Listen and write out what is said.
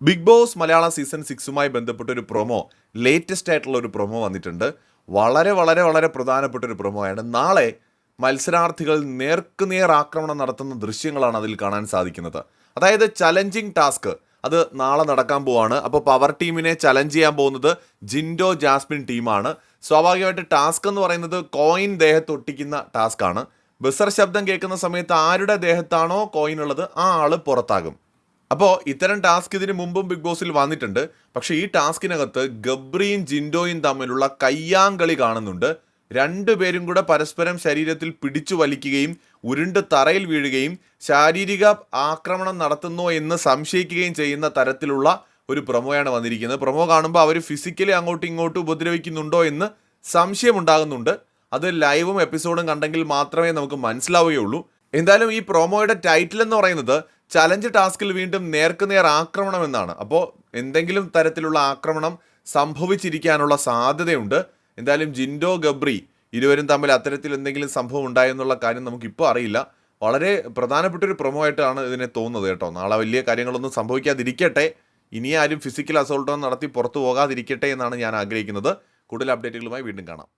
Big boss Malayalam season 6മായി ബന്ധപ്പെട്ട ഒരു promo, latest ആയിട്ടുള്ള ഒരു പ്രൊമോ വന്നിട്ടുണ്ട്. വളരെ വളരെ വളരെ പ്രധാനപ്പെട്ട ഒരു പ്രൊമോയാണ്. നാളെ മത്സരാർത്ഥികൾ നേർക്കുനേർ ആക്രമണം നടത്തുന്ന ദൃശ്യങ്ങളാണ് അതിൽ കാണാൻ സാധിക്കുന്നത്. അതായത് ചലഞ്ചിങ് ടാസ്ക് അത് നാളെ നടക്കാൻ പോവാണ്. അപ്പോൾ പവർ ടീമിനെ ചലഞ്ച് ചെയ്യാൻ പോകുന്നത് ജിൻഡോ ജാസ്മിൻ ടീമാണ്. സ്വാഭാവികമായിട്ട് ടാസ്ക് എന്ന് പറയുന്നത് കോയിൻ ദേഹത്തൊട്ടിക്കുന്ന ടാസ്ക് ആണ്. ബസർ ശബ്ദം കേൾക്കുന്ന സമയത്ത് ആരുടെ ദേഹത്താണോ കോയിൻ ഉള്ളത് ആ ആള് പുറത്താകും. അപ്പോൾ ഇത്തരം ടാസ്ക് ഇതിന് മുമ്പും ബിഗ് ബോസിൽ വന്നിട്ടുണ്ട്. പക്ഷേ ഈ ടാസ്കിനകത്ത് ഗബ്രിയും ജിൻഡോയും തമ്മിലുള്ള കയ്യാങ്കളി കാണുന്നുണ്ട്. രണ്ടുപേരും കൂടെ പരസ്പരം ശരീരത്തിൽ പിടിച്ചു വലിക്കുകയും ഉരുണ്ട് തറയിൽ വീഴുകയും ശാരീരിക ആക്രമണം നടത്തുന്നോ എന്ന് സംശയിക്കുകയും ചെയ്യുന്ന തരത്തിലുള്ള ഒരു പ്രൊമോയാണ് വന്നിരിക്കുന്നത്. പ്രൊമോ കാണുമ്പോൾ അവർ ഫിസിക്കലി അങ്ങോട്ടും ഇങ്ങോട്ടും ഉപദ്രവിക്കുന്നുണ്ടോ എന്ന് സംശയമുണ്ടാകുന്നുണ്ട്. അത് ലൈവും എപ്പിസോഡും കണ്ടെങ്കിൽ മാത്രമേ നമുക്ക് മനസ്സിലാവുകയുള്ളൂ. എന്തായാലും ഈ പ്രൊമോയുടെ ടൈറ്റിൽ എന്ന് പറയുന്നത് ചലഞ്ച് ടാസ്കിൽ വീണ്ടും നേർക്കുനേർ ആക്രമണം എന്നാണ്. അപ്പോൾ എന്തെങ്കിലും തരത്തിലുള്ള ആക്രമണം സംഭവിച്ചിരിക്കാനുള്ള സാധ്യതയുണ്ട്. എന്തായാലും ജിൻഡോ ഗബ്രി ഇരുവരും തമ്മിൽ അത്തരത്തിൽ എന്തെങ്കിലും സംഭവം ഉണ്ടായെന്നുള്ള കാര്യം നമുക്കിപ്പോൾ അറിയില്ല. വളരെ പ്രധാനപ്പെട്ട ഒരു പ്രൊമോ ആയിട്ടാണ് ഇതിനെ തോന്നുന്നത് കേട്ടോ. നാളെ വലിയ കാര്യങ്ങളൊന്നും സംഭവിക്കാതിരിക്കട്ടെ, ഇനി ആരും ഫിസിക്കൽ അസോൾട്ടോ നടത്തി പുറത്തു പോകാതിരിക്കട്ടെ എന്നാണ് ഞാൻ ആഗ്രഹിക്കുന്നത്. കൂടുതൽ അപ്ഡേറ്റുകളുമായി വീണ്ടും കാണാം.